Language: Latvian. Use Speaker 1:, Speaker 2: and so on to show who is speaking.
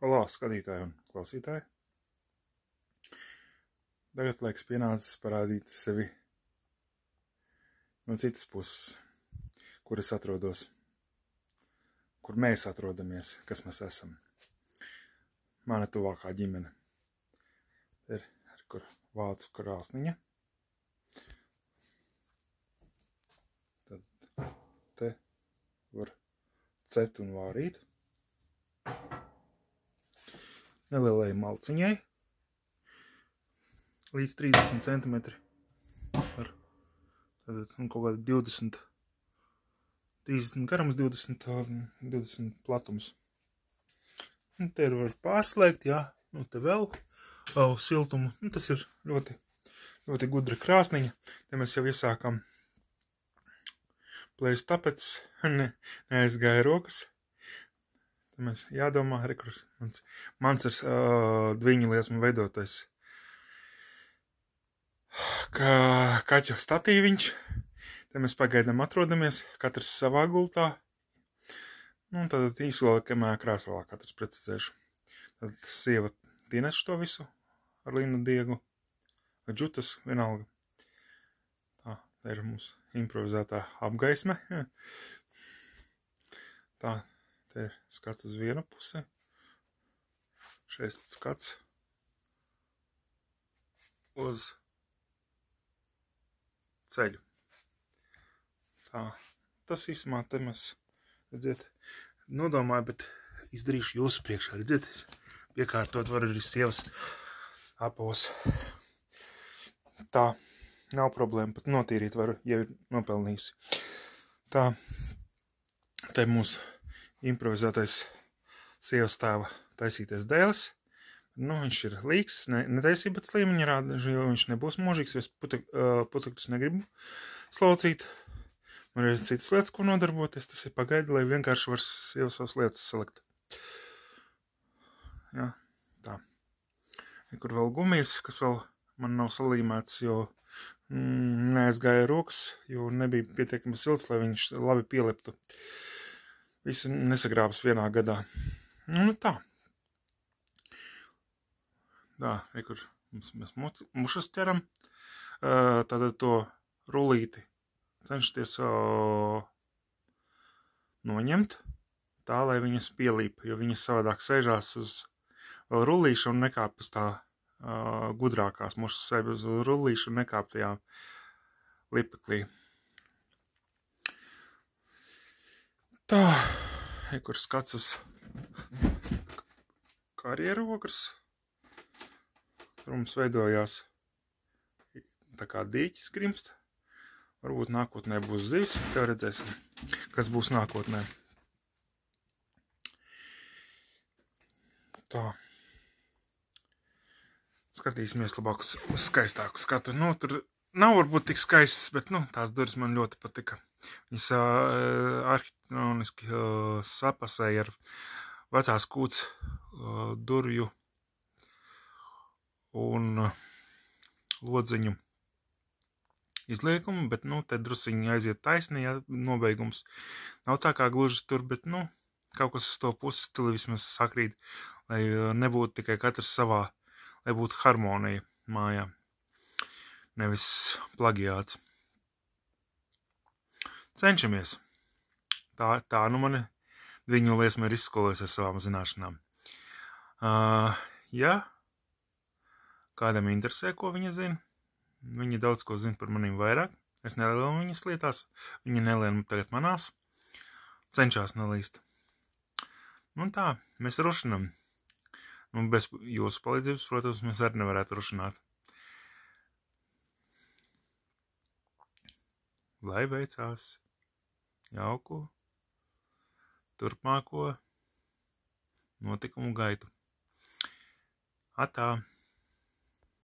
Speaker 1: Halo, skatītāji un klausītāji. Tagad laiks pienācis parādīt sevi no citas puses, kur es atrodos, kur mēs atrodamies, kas mēs esam. Mana tuvākā ģimene. Ir kur vācu krāsniņa. Tad te var cept un vārīt. Nelielai malciņai līdz 30 cm ar kaut kādu 30 garums, 20 platums. Un te var pārslēgt, jā, nu te vēl siltumu. Nu, tas ir ļoti, ļoti gudra krāsniņa. Te mēs jau iesākam plēst, tāpēc neaizgāja rokas. Mēs jādomā, mans ir dviņu liesmu veidotais kaķu statīviņš. Te mēs pagaidām atrodamies, katrs savā gultā. Nu, un tad īslākamā krāslā katrs precizēšu. Tad sieva dieneš to visu ar linu diegu, ar džutas vienalga. Tā ir mums improvizētā apgaisme. Tā. Te ir skats uz vienu pusi, šeit skats uz ceļu. Tā, tas īsumā te mēs, redziet, nodomāju, bet izdarīšu jūsu priekšā, redziet, es piekārtot varu arī sievas apos. Tā, nav problēma, pat notīrīt varu, ja ir nopelnījusi. Tā, te mūsu improvizētais sievas tēva taisīties dēlis. Nu, viņš ir līgs, netaisībats līmeņa rāda, jo viņš nebūs mūžīgs, jo es putekļus negribu slaucīt. Man ir citas lietas, ko nodarboties, tas ir pagaidi, lai vienkārši var sieva savas lietas salikt. Jā, tā. Kur vēl gumijas, kas vēl man nav salīmēts, jo neaizgāja rokas, jo nebija pietiekami silts, lai viņš labi pieliptu. Visu nesagrābas vienā gadā. Nu tā. Tā, kur mēs mušas ķeram. Tātad to rullīti cenšaties noņemt tā, lai viņas pielīp, jo viņas savādāk sēžās uz vēl rullīšu un nekāp uz tā gudrākās mušas sevi uz rullīšu un nekāp tajā lipeklī. Tā, kur skats uz karjeru ogres. Tur mums veidojās tā kā dīķis grimst. Varbūt nākotnē būs zivs, tev redzēsim, kas būs nākotnē. Tā. Skatīsimies labāk uz skaistāku skatu. Nu, tur nav varbūt tik skaistas, bet, nu, tās durvis man ļoti patika. Viņas arhitektoniski sapasēja ar vecās kūts durvju un lodziņu izliekumu, bet, nu, te drusiņi aiziet taisni, ja nobeigums nav tā kā gluži tur, bet, nu, kaut kas uz to puses stili vismaz sakrīt, lai nebūtu tikai katrs savā, lai būtu harmonija mājā, nevis plagiāts. Cenšamies. Tā nu mani dviņu liesma ir izskolojusi ar savām zināšanām. Ja kādam interesē, ko viņa zina, viņa daudz ko zina par manīm vairāk. Es nelēmu viņas lietās, viņa nelēmu tagad manās. Cenšās nelīst. Nu tā, mēs rušinam. Nu, bez jūsu palīdzības, protams, mēs arī nevarētu rušināt. Lai veicās jauku turpmāko notikumu gaitu. Atā!